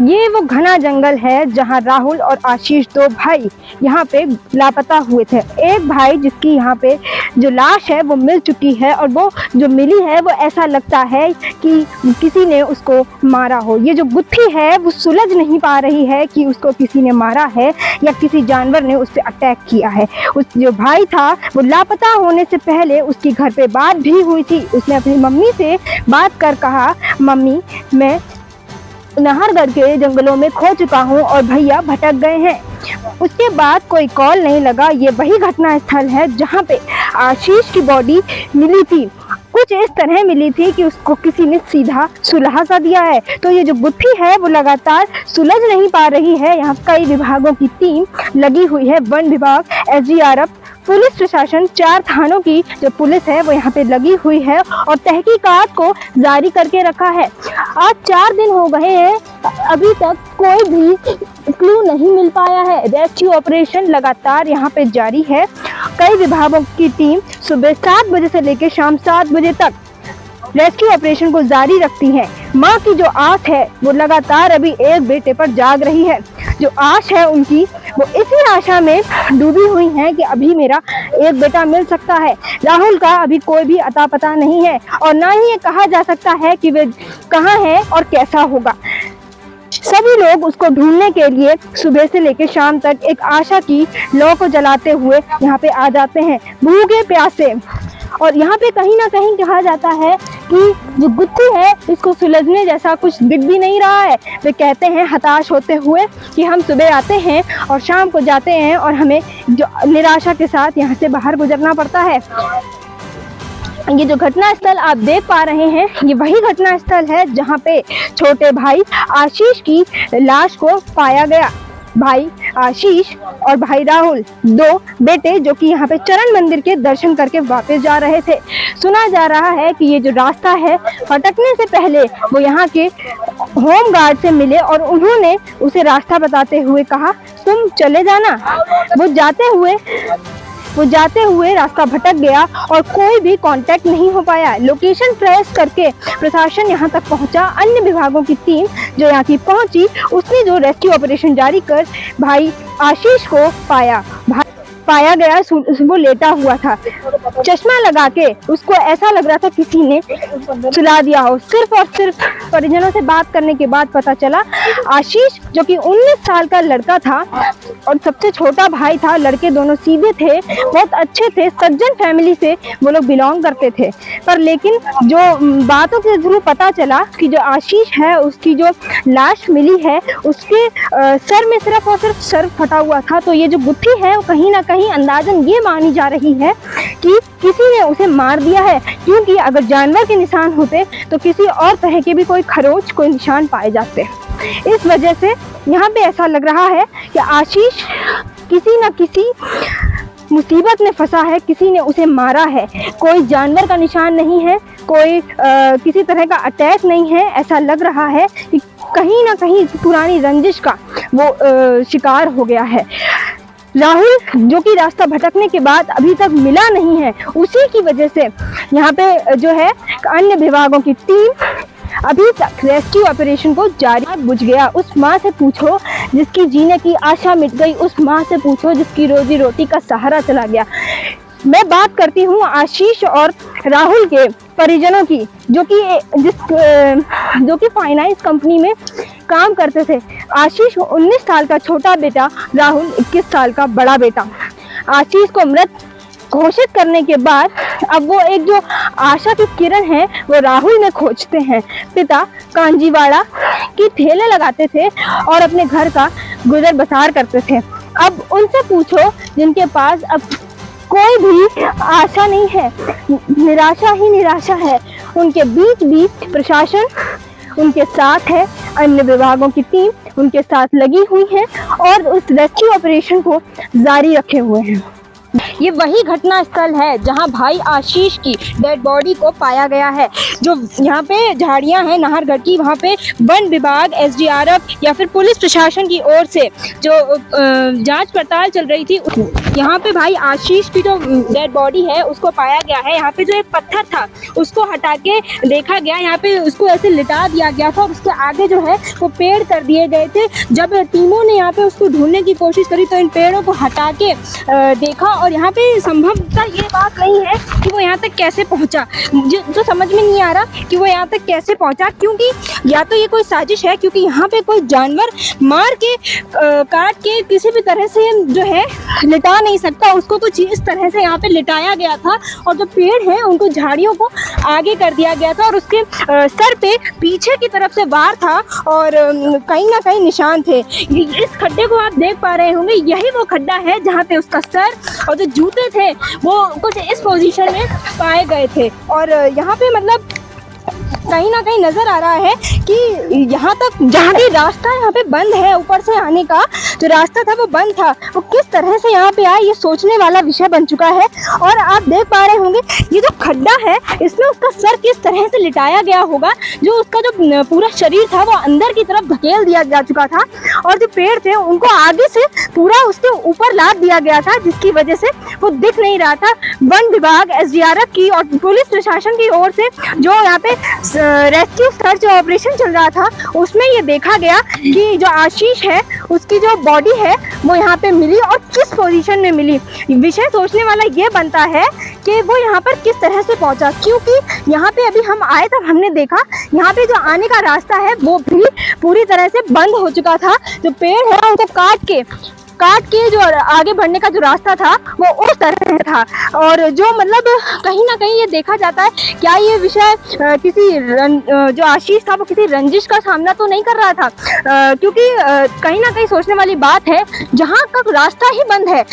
ये वो घना जंगल है जहाँ राहुल और आशीष दो भाई यहाँ पे लापता हुए थे। एक भाई जिसकी यहाँ पे जो लाश है वो मिल चुकी है और वो जो मिली है वो ऐसा लगता है कि किसी ने उसको मारा हो। ये जो गुत्थी है वो सुलझ नहीं पा रही है कि उसको किसी ने मारा है या किसी जानवर ने उस पर अटैक किया है। उस जो भाई था वो लापता होने से पहले उसकी घर पे बात भी हुई थी। उसने अपनी मम्मी से बात कर कहा, मम्मी मैं नाहरगढ़ के जंगलों में खो चुका हूँ और भैया भटक गए हैं। उसके बाद कोई कॉल नहीं लगा। ये वही घटना स्थल है जहाँ पे आशीष की बॉडी मिली थी। कुछ इस तरह मिली थी कि उसको किसी ने सीधा सुलह सा दिया है। तो ये जो गुत्थी है वो लगातार सुलझ नहीं पा रही है। यहाँ कई विभागों की टीम लगी हुई है, वन विभाग, SDRF, पुलिस प्रशासन, 4 थानों की जो पुलिस है वो यहाँ पे लगी हुई है और तहकीकात को जारी करके रखा है। आज 4 दिन हो गए हैं, अभी तक कोई भी क्लू नहीं मिल पाया है। रेस्क्यू ऑपरेशन लगातार यहाँ पे जारी है। कई विभागों की टीम सुबह 7 बजे से लेकर शाम 7 बजे तक रेस्क्यू ऑपरेशन को जारी रखती है। माँ की जो आस है वो लगातार अभी एक बेटे पर जाग रही है। जो आश है उनकी वो इसी आशा में डूबी हुई है कि अभी मेरा एक बेटा मिल सकता है। राहुल का अभी कोई भी अता पता नहीं है और ना ही ये कहा जा सकता है कि वे कहाँ है और कैसा होगा। सभी लोग उसको ढूंढने के लिए सुबह से लेकर शाम तक एक आशा की लौ को जलाते हुए यहाँ पे आ जाते हैं, भूखे प्यासे। और यहाँ पे कहीं ना कहीं कहा जाता है कि जो गुत्थी है इसको सुलझने जैसा कुछ दिख भी नहीं रहा है। वे कहते हैं हताश होते हुए कि हम सुबह आते हैं और शाम को जाते हैं और हमें जो निराशा के साथ यहाँ से बाहर गुजरना पड़ता है। ये जो घटना स्थल आप देख पा रहे हैं ये वही घटना स्थल है जहाँ पे छोटे भाई आशीष की लाश को पाया गया। भाई आशीष और भाई राहुल, 2 बेटे जो कि यहाँ पे चरण मंदिर के दर्शन करके वापस जा रहे थे। सुना जा रहा है कि ये जो रास्ता है भटकने से पहले वो यहाँ के होम गार्ड से मिले और उन्होंने उसे रास्ता बताते हुए कहा तुम चले जाना। वो जाते हुए रास्ता भटक गया और कोई भी कांटेक्ट नहीं हो पाया। लोकेशन ट्रेस करके प्रशासन यहाँ तक पहुँचा। अन्य विभागों की टीम जो यहाँ की पहुँची उसने जो रेस्क्यू ऑपरेशन जारी कर भाई आशीष को पाया गया। वो लेटा हुआ था, चश्मा लगा के। उसको ऐसा लग रहा था किसी ने सुला दिया हो। सिर्फ और सिर्फ परिजनों से बात करने के बाद पता चला आशीष जो कि 19 साल का लड़का था और सबसे छोटा भाई था। लड़के दोनों सीधे थे, बहुत अच्छे थे, सज्जन फैमिली से वो लोग बिलोंग करते थे। पर लेकिन जो बातों के थ्रू पता चला कि जो आशीष है उसकी जो लाश मिली है उसके सर में सिर्फ और सिर्फ सर फटा हुआ था। तो ये जो गुत्थी है वो कहीं ना कहीं अंदाजन ये मानी जा रही है कि किसी ने उसे मार दिया है, क्योंकि अगर जानवर के निशान होते तो किसी और तरह के भी कोई खरोच, कोई निशान पाए जाते। इस वजह से यहाँ पे ऐसा लग रहा है कि आशीष किसी न किसी मुसीबत में फंसा है, किसी ने उसे मारा है। कोई जानवर का निशान नहीं है, कोई किसी तरह का अटैक नहीं है। ऐसा लग रहा है कि कहीं ना कहीं पुरानी रंजिश का वो शिकार हो गया है। राहुल जो कि रास्ता भटकने के बाद अभी तक मिला नहीं है, उसी की वजह से यहाँ पे जो है अन्य विभागों की टीम अभी तक रेस्क्यू ऑपरेशन को जारी बुझ गया। उस माँ से पूछो जिसकी जीने की आशा मिट गई, उस माँ से पूछो जिसकी रोजी रोटी का सहारा चला गया। मैं बात करती हूँ आशीष और राहुल के परिजनों की, जो कि फाइनेंस कंपनी में काम करते थे। आशीष 19 साल का छोटा बेटा, राहुल 21 साल का बड़ा बेटा। आशीष को मृत घोषित करने के बाद अब वो एक जो आशा की किरण है वो राहुल में खोजते हैं। पिता कांजीवाड़ा की ठेले लगाते थे और अपने घर का गुजर बसार करते थे। अब उनसे पूछो जिनके पास अब कोई भी आशा नहीं है, निराशा ही निराशा है। उनके बीच भी प्रशासन उनके साथ है, अन्य विभागों की टीम उनके साथ लगी हुई है और उस रेस्क्यू ऑपरेशन को जारी रखे हुए हैं। ये वही घटना स्थल है जहां भाई आशीष की डेड बॉडी को पाया गया है। जो यहाँ पे झाड़ियां हैं नाहरगढ़ की, वहाँ पे वन विभाग, एसडीआरएफ या फिर पुलिस प्रशासन की ओर से जो जांच पड़ताल चल रही थी, यहाँ पे भाई आशीष की जो डेड बॉडी है उसको पाया गया है। यहाँ पे जो एक पत्थर था उसको हटा के देखा गया, यहाँ पे उसको ऐसे लिटा दिया गया था और उसके आगे जो है वो पेड़ कर दिए गए थे। जब टीमों ने यहाँ पे उसको ढूंढने की कोशिश करी तो इन पेड़ों को हटा के देखा, और यहाँ पे संभवतः ये बात नहीं है कि वो यहाँ तक कैसे पहुँचा, जो समझ में नहीं आ रहा कि वो यहाँ तक कैसे पहुँचा, क्योंकि या तो ये कोई साजिश है, क्योंकि यहाँ पे कोई जानवर मार के काट के किसी भी तरह से जो है लिटा नहीं सकता, उसको कुछ इस तरह से यहाँ पे लिटाया गया था। और जो पेड़ हैं उनको झाड़ियों को आगे कर दिया गया था और उसके सर पे पीछे की तरफ से वार था और कहीं ना कहीं निशान थे। इस खड्डे को आप देख पा रहे होंगे, यही वो खड्डा है जहाँ पे उसका सर और जो जूते थे वो कुछ इस पोजीशन में पाए गए थे। और यहाँ पे मतलब कहीं ना कहीं नजर आ रहा है कि यहाँ तक जहाँ भी रास्ता यहाँ पे बंद है, ऊपर से आने का जो रास्ता था वो बंद था, वो किस तरह से यहाँ पे आया ये सोचने वाला विषय बन चुका है। और आप देख पा रहे होंगे ये जो खड्डा है इसमें उसका सर किस तरह से लिटाया गया होगा, जो उसका जो पूरा शरीर था वो अंदर की तरफ धकेल दिया जा चुका था और जो पेड़ थे उनको आगे से पूरा उसके ऊपर लाद दिया गया था, जिसकी वजह से वो दिख नहीं रहा था। वन विभाग, एसडीआरएफ की और पुलिस प्रशासन की ओर से जो यहाँ पे रेस्क्यू सर्च ऑपरेशन चल रहा था उसमें ये देखा गया कि जो आशीष है उसकी जो बॉडी है वो यहाँ पे मिली और किस पोजीशन में मिली। विषय सोचने वाला ये बनता है कि वो यहाँ पर किस तरह से पहुँचा, क्योंकि यहाँ पे अभी हम आए तब हमने देखा यहाँ पे जो आने का रास्ता है वो भी पूरी तरह से बंद हो चुका था। जो पेड़ है उनको काट के जो आगे बढ़ने का जो रास्ता था वो उस तरह से था। और जो मतलब कहीं ना कहीं ये देखा जाता है, क्या ये विषय किसी जो आशीष था वो किसी रंजिश का सामना तो नहीं कर रहा था, क्योंकि कहीं ना कहीं सोचने वाली बात है जहाँ का रास्ता ही बंद है।